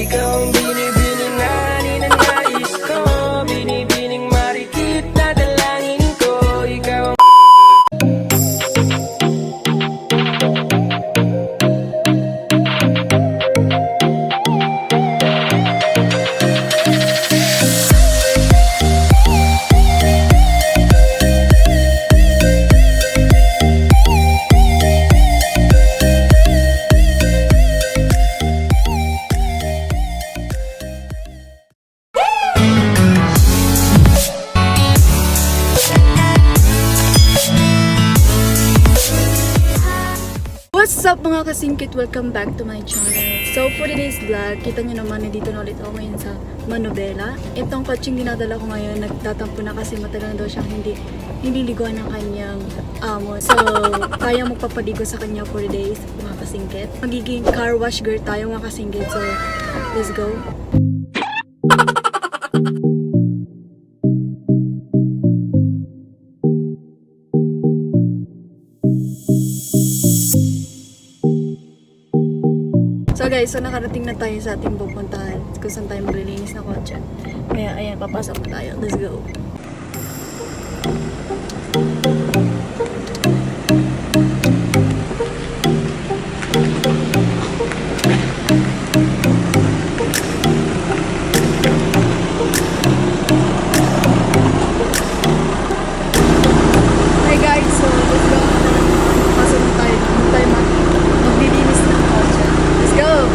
Ikaw ang binibining na ninanais ko, binibining marikit na dalangin ko. Ikaw ang What's up mga kasingkit? Welcome back to my channel. So for today's vlog, kita nyo naman nandito na ulit ako ngayon sa Manobela. Itong kotseng dinadala ko ngayon, nagtatampo na kasi matagal na daw siyang hindi liguan ng kanyang amo. So kaya magpapaligo sa kanya for days mga kasingkit. Magiging car wash girl tayo mga kasingkit. So let's go. So guys, so nakarating na tayo sa ating pupuntahan kung saan tayo maglilinis na kotse. Kaya ayan, papasok na tayo. Let's go! Hi guys, so let's go! Pasok na tayo. Tayo maglilinis na kotse. Let's go!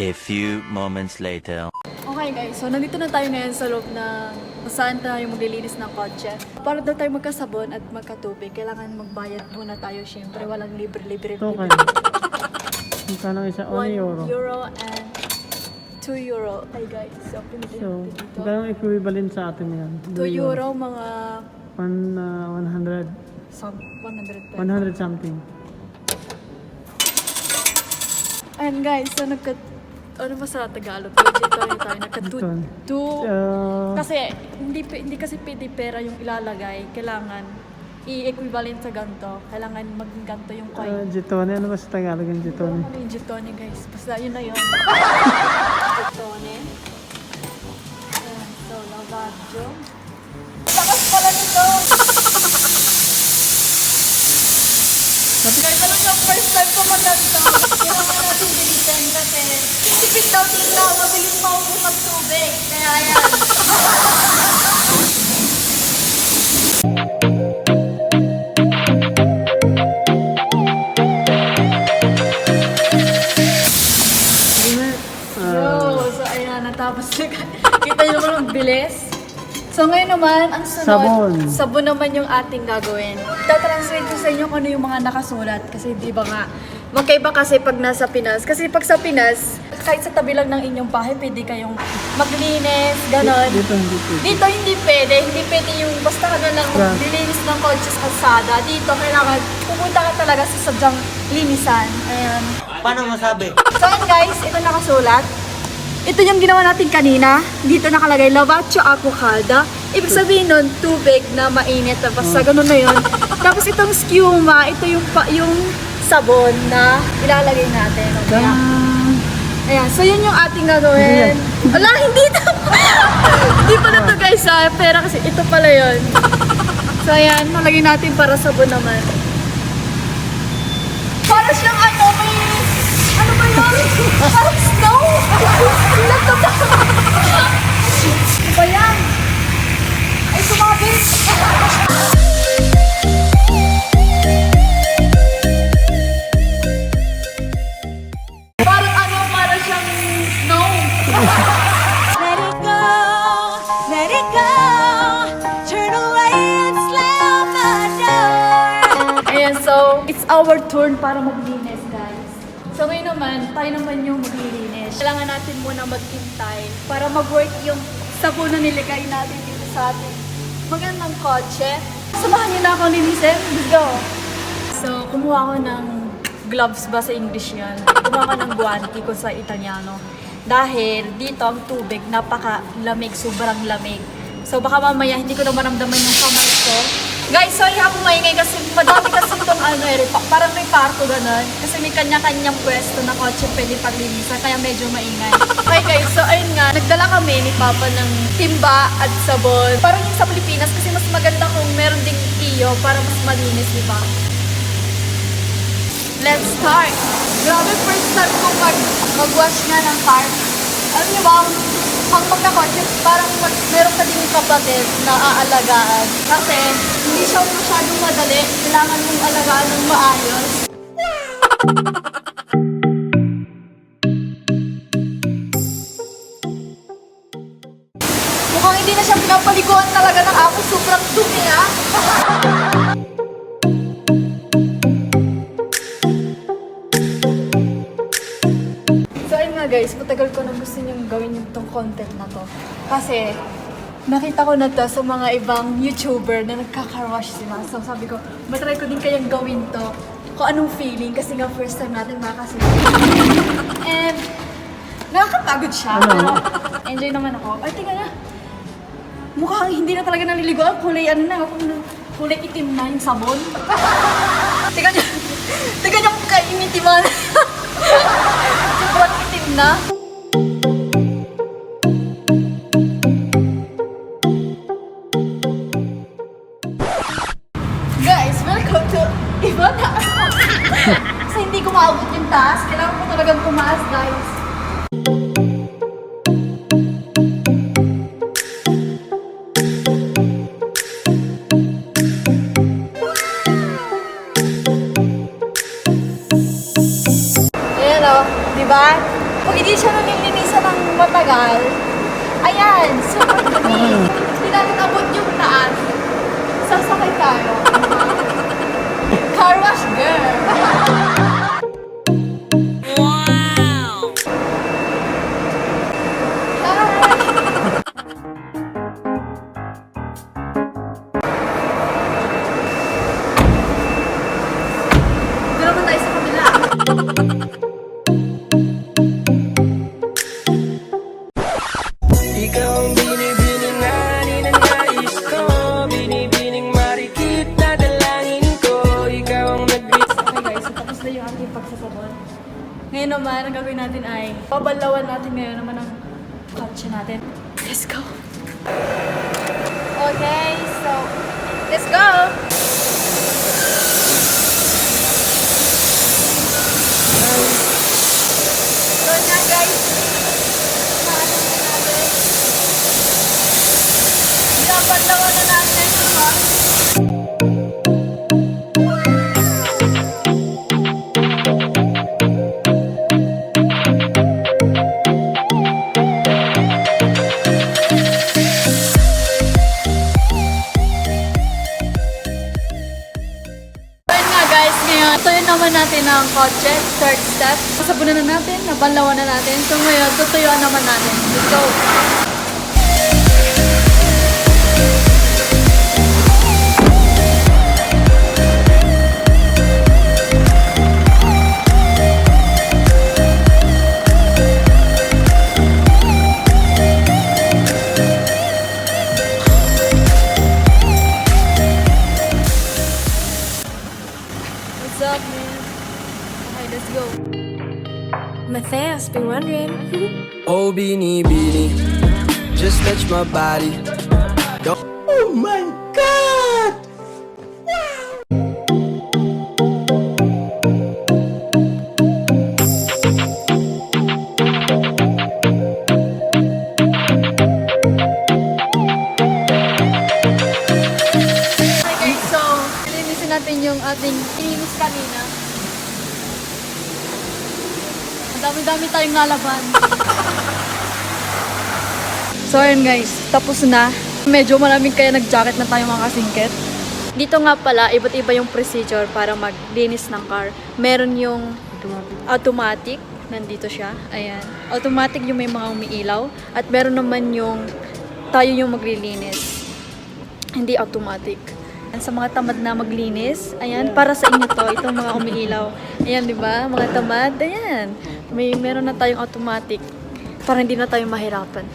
A few moments later. Okay guys, so nandito na tayo ngayon sa loob ng saan tayo maglilinis ng kotse. Para daw tayo magkasabon at magkatubig, kailangan magbayad muna tayo syempre. Walang libre-libre. Ito kayo. Magkano isa? 1 euro. €1 and €2. Ay guys, so pinili So, natin dito. magkano equivalent sa atin yan? €2 mga 100. 100 pesos. 100 something. And guys, so ano ba sa Tagalog? Dito tayo kasi hindi kasi pwede pera yung ilalagay. Kailangan i-equivalent sa ganto. Kailangan maging ganto yung coin. Jetone. Ano ba sa Tagalog yung jetone? Ano yung jetone guys? Basta yun na yun. Jetone. Ayan, so lavadyo. Takas pala nito! Guys, ano yung first time ko maganda? Kailangan natin bilisan kasi tipid daw dito, mabilis maubos ang tubig. Kaya ayan. So ayan, natapos na. Kita nyo naman ang bilis. So ngayon naman, ang sunod, sabon naman yung ating gagawin. Tatranslate ko sa inyo kung ano yung mga nakasulat. Kasi di ba nga, magkaiba kasi pag nasa Pinas. Kasi pag sa Pinas, kahit sa tabi lang ng inyong bahay, pwede kayong maglinis, ganon. Dito hindi pwede. Hindi pwede yung basta ka na lang maglilinis ng kotse sa kalsada. Dito kailangan pupunta ka talaga sa sadyang linisan. Ayan. Paano masabi? So ayan guys, ito nakasulat. Ito yung ginawa natin kanina. Dito nakalagay, lavaccio acqua calda. Ibig sabihin nun, tubig na mainit. Basta ganun na yun. Tapos itong schiuma, ito yung sabon na ilalagay natin. Okay? Ayan, so yun yung ating gagawin. Wala, hindi ito. Hindi pa na to guys ha. Pera kasi ito pala yun. So ayan, nalagay natin para sabon naman. Para siyang ano, may... Ano ba yun? Parang snow! Ano ba yan? Ay, sumabit! Parang ano, parang siyang snow! Let it go, let it go. Turn away and slam the door. Ayan, so it's our turn para maglinis, guys. So ngayon naman, tayo naman yung maglilinis. Kailangan natin muna maghintay para mag-work yung sabon na niligay natin dito sa ating magandang kotse. Samahan niyo na ako linisin. Let's go! So, kumuha ako ng gloves ba sa English yan? Kumuha ako ng guanti ko sa Italiano. Dahil dito ang tubig, napaka-lamig, sobrang lamig. So baka mamaya hindi ko na maramdaman yung kamay ko. Guys, sorry ako maingay kasi madami kasi itong parang may parto ganun. Kasi may kanya-kanyang pwesto na kotse pwede paglinisan, kaya medyo maingay. Okay guys, so ayun nga, nagdala kami ni Papa ng timba at sabon. Parang yung sa Pilipinas kasi mas maganda kung meron ding iyo para mas malinis, di ba? Let's start! Grabe, first time ko mag-wash nga ng car. Alam niyo ba, pag magkakotse, parang meron ka din kapatid na aalagaan. Kasi hindi siya masyadong madali. Kailangan mong alagaan ng maayos. Mukhang hindi na siya pinapaliguan talaga ng ako. Sobrang dumi ah. Guys, matagal ko na gusto niyong gawin yung tong content na to. Kasi, nakita ko na to sa mga ibang YouTuber na nagkaka-rush sila. So, sabi ko, matry ko din kayang gawin to. Kung anong feeling, kasi nga first time natin makakasila. And, nakakapagod siya. Pero, enjoy naman ako. Ay, tingnan na. Mukhang hindi na talaga naliligo. Ang kulay, kulay itim na yung sabon. Tingnan niyo. Tingnan niyo kung kainitiman. Sobrang itim na. Guys, welcome to iba na. Kasi hindi ko maabot yung taas. Kailangan ko talagang tumaas, guys. Diba? Pag hindi siya nalilinisan ng matagal, ayan, super dumi. Hindi natin abot yung taas. Sasakay tayo. Car wash girl. Wow! Dito naman tayo sa kabila. Ikaw ang binibining na ninanais ko, binibining marikit na dalangin ko. Ikaw ang Okay guys, so tapos na yung ating pagsasabon. Ngayon naman, ang gagawin natin ay babalawan natin ngayon naman ang kotse natin. Let's go! Okay, so let's go! So na guys, naano na natin. Babalawan na natin ang kotse. Tutuyin naman natin ang kotse, third step. Sabunan na natin, nabalawan na natin. So ngayon, tutuyuan naman natin. Let's go! What's up, man? Okay, let's go. Matthias, been wondering. Oh, bini, just touch my body. Oh my God! Okay, so, linisin natin yung ating ininis kanina. Ang dami-dami tayong nalaban. So, ayun guys, tapos na. Medyo maraming kaya nag-jacket na tayo mga kasingkit. Dito nga pala, iba't iba yung procedure para maglinis ng car. Meron yung automatic. Nandito siya. Ayan. Automatic yung may mga umiilaw. At meron naman yung tayo yung maglilinis. Hindi automatic. Sa mga tamad na maglinis, ayan, para sa inyo to, itong mga umiilaw. Ayan, di ba? Mga tamad, ayan. Meron na tayong automatic para hindi na tayo mahirapan.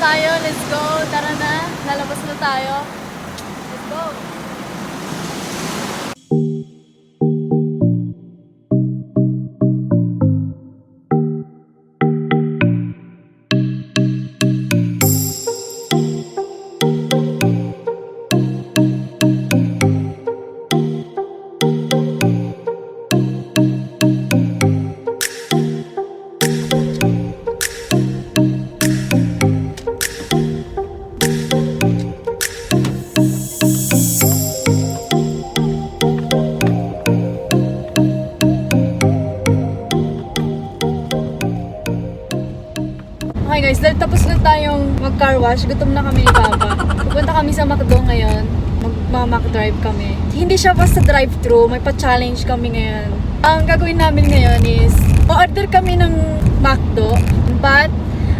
tayo. Let's go. Tara na. Lalabas na tayo. Let's go. Okay guys, dahil tapos na tayong mag-car wash, gutom na kami ni Papa. Pupunta kami sa McDo ngayon. Mag-Mac-drive kami. Hindi siya basta drive-thru, may pa-challenge kami ngayon. Ang gagawin namin ngayon is, o-order kami ng McDo, but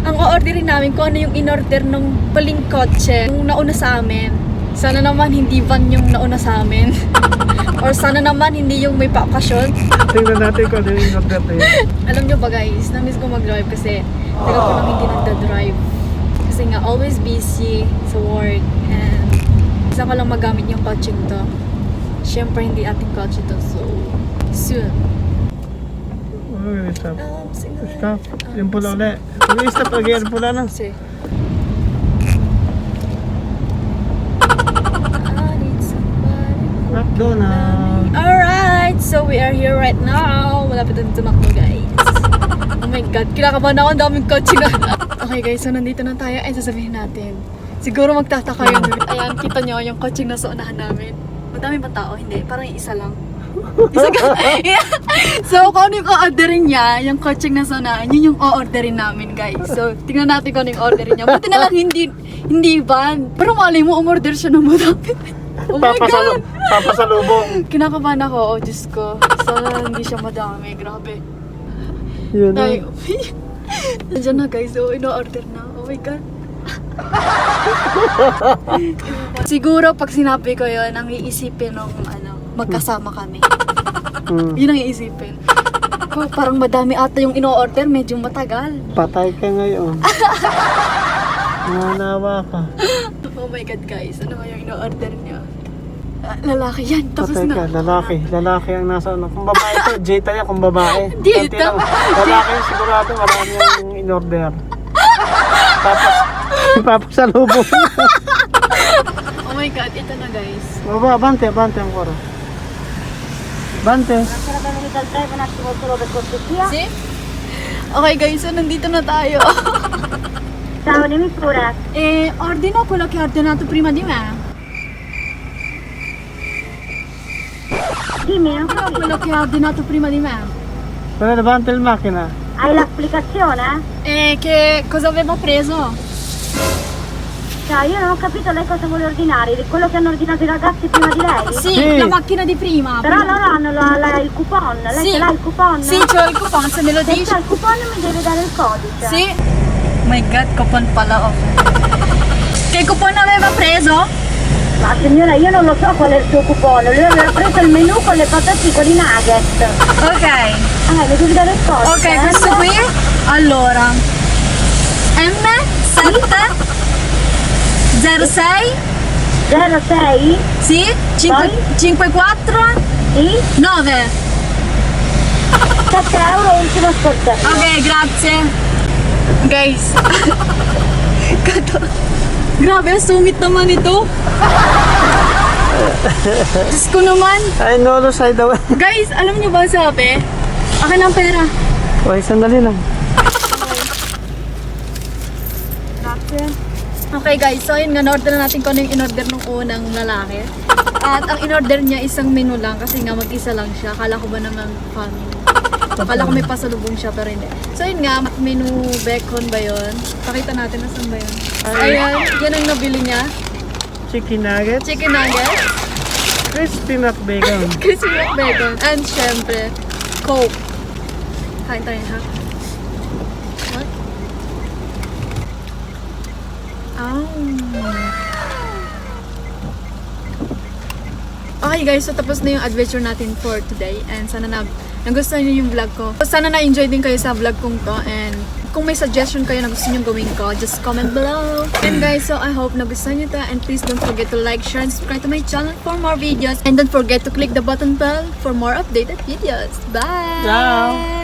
ang o-orderin namin kung ano yung in-order ng paling kotse, yung nauna sa amin. Sana naman hindi van yung nauna sa amin. Or sana naman hindi yung may pa-okasyon. Tingnan natin kung ano yung order na yun. Alam nyo ba guys, namiss ko mag-drive kasi tagal ko lang hindi nagda-drive. Kasi nga always busy sa work and isa ko lang magamit yung coaching to. Siyempre hindi ating kotse to, so soon. Uy, stop. Stop. Yung pula ulit. Uy, stop. Again, pula na. Kasi McDonald's. alright, so we are here right now. Malapit na tumakbo guys. Oh my god, kinakabahan ako, ang daming kotse na. Okay guys, so nandito na tayo. Ay, sasabihin natin. Siguro magtataka yun. Ayan, kita nyo yung kotse na sa unahan namin. Madami ba tao? Hindi, parang isa lang. Isa ka. Yeah. So kung ano yung o-orderin niya, yung kotse na sa unahan, yun yung o-orderin namin guys. So tingnan natin kung ano yung orderin niya. Buti na lang hindi van. Pero malay mo, umorder siya ng madami. Oh my God! Papasalubong. Kinakabahan ako, oh Diyos ko. Sana hindi siya madami, grabe. Yun na. Ay, nandiyan na guys, so ino-order na. Oh my God. Siguro pag sinabi ko yun, ang iisipin ng magkasama kami. Yun ang iisipin. Oh, parang madami ata yung ino-order, medyo matagal. Patay ka ngayon. Nanawa ka. Oh my God guys, ano nga yung ino-order niya? Lalaki yan, tapos Patay ka, na. lalaki ang nasa ano. Kung babae ito, Jeta yan kung babae. Jeta? Lalaki yan, sigurado marami yung in-order. Tapos, papasalubong. Oh my God, ito na guys. Baba, bante ancora. Bante. See? Okay guys, so nandito na tayo. Ciao, dimmi pure. Ordino quello che ho ordinato prima di me. Dimmi, non Ordino capisco. quello che ho ordinato prima di me. Quella davanti alla macchina. Hai l'applicazione? Che cosa avevo preso? Cioè, io non ho capito lei cosa vuole ordinare, quello che hanno ordinato i ragazzi prima di lei? Sì, Sì. la macchina di prima. Però loro hanno il coupon, lei Sì. ce l'ha il coupon? Sì, c'ho il coupon, se me lo Se dici. c'ha il coupon mi deve dare il codice. Sì. Oh my God, coupon pala oh. Che coupon aveva preso? Ma signora, io non lo so qual è il suo coupon, lui aveva preso il menù con le patate con i nugget. Ok. Mi devi dare il codice. Ok, questo qui. Allora. M7 06 06? Sì, 54 Sì? 9. 7 euro ultima sportello. Ok, grazie. Guys. Grabe, ang sungit naman ito. Diyos ko naman. Ay, no, side daw. Guys, alam niyo ba ang sabi? Akin ang pera. Uy, sandali lang. Grazie. Okay guys, so yun nga, na-order na natin kung ano yung in-order ng unang lalaki. At ang in-order niya isang menu lang kasi nga mag-isa lang siya. Akala ko ba naman family? Akala ko may pasalubong siya pero hindi. So yun nga, menu bacon ba yun? Pakita natin nasan ba yun. Ayan, yan ang nabili niya. Chicken nuggets. Chicken nuggets, Crispy McBacon. crispy bacon, and syempre, Coke. Kain tayo ha. What? Okay guys, so tapos na yung adventure natin for today and sana nagustuhan niyo yung vlog ko. Sana na-enjoy din kayo sa vlog kong to and kung may suggestion kayo na gusto nyo gawin ko, just comment below. And guys, so I hope nagustuhan nyo to. And please don't forget to like, share, and subscribe to my channel for more videos. And don't forget to click the button bell for more updated videos. Bye! Ciao!